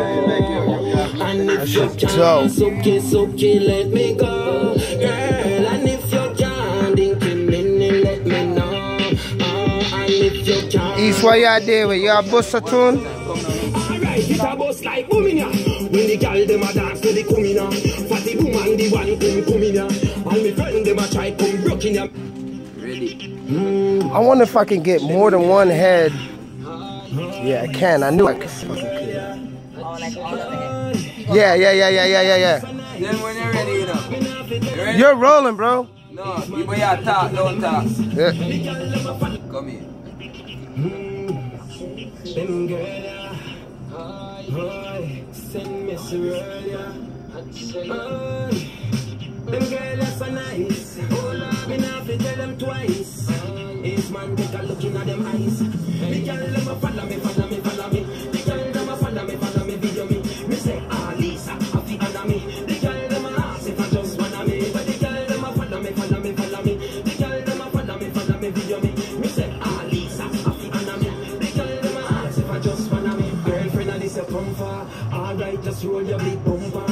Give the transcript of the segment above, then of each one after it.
And if you can't, it's okay, let me go, girl. And if you can't, let me know. And if you can't, East, what y'all there with? Y'all bust a tune? Alright, it's a bus like booming ya. When the girl them a dance to the coming ya. Fatty woman, the one coming ya. All my friends them a try come rocking ya. Ready? I wonder if I can get more than one head. Yeah, I can. I knew I could. Yeah. Then when you're ready, you know. You ready? You're rolling, bro. No, you boy talk, don't talk. Yeah. Come here. Them girl, send me them girl so nice. Oh Lord, me not fi tell them twice. If man take a look in at them eyes. The girl them a follow me. The girl them a follow me, video me. Me say, ah Lisa, I fi honor me. The girl them a ask if I just wanna me. But the girl them a follow me. The girl them a follow me, video me. Me say, ah Lisa, I fi honor me. The girl them a ask if I just wanna me. Girlfriend, I this a comfort. Alright, just roll your big bumper.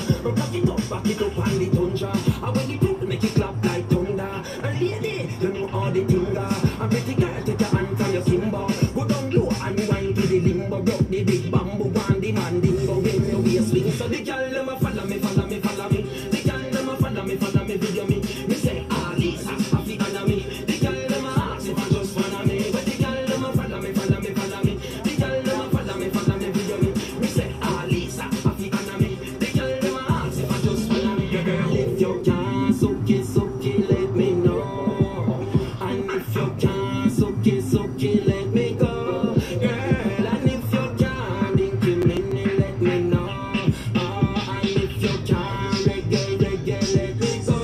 Back it up on the tundra. And when you do, make it clap like thunder. And lady, you know all the tinga. And pretty girl, take your hand from your timber. Go down low and wind to the limbo. Broke the big bamboo and the man dingo. When your waist swing, so the girl them a follow me. The girl them a follow me, video me. Me say, ah Lisa, I fi honor me. The girl them a ask if I just wanna me. But the girl them a follow me. The girl them a follow me, video me. Me say, ah Lisa, I fi honor me. The girl them a ask if I just wanna me. Girl, if you can't, okay, let me know. And if you can't, okay, let me go. Girl, and if you can't, let me know. And if you can't, reggae, let me go.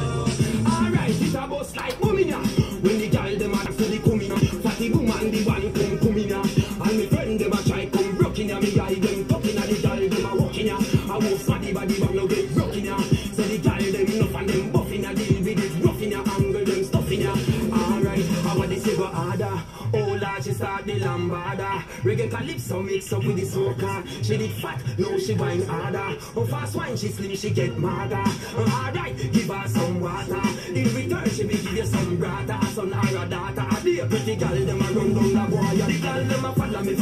Alright, it's a bus like booming ya. When the girl them a dance to the coming ya. Fatty woman, the one coming ya. And my friend them a try come rocking ya. Me eye them talking ya, the girl them a walking ya. I wolf body bang no get rocking ya. So the girl them enough and them buffing ya. Deal with it roughing ya, angle them stuffing ya. Alright, how what they say go harder. Oh Lord, she start the lambada. Reggae calypso mix up with the soca. She did fat, now she wine harder. Oh fast wine, she slim, she get maga. Alright, give her some water. In return, she will give you some brata. Son or a daughter. A dear pretty girl, them a run down the boy. The girl them a follow me.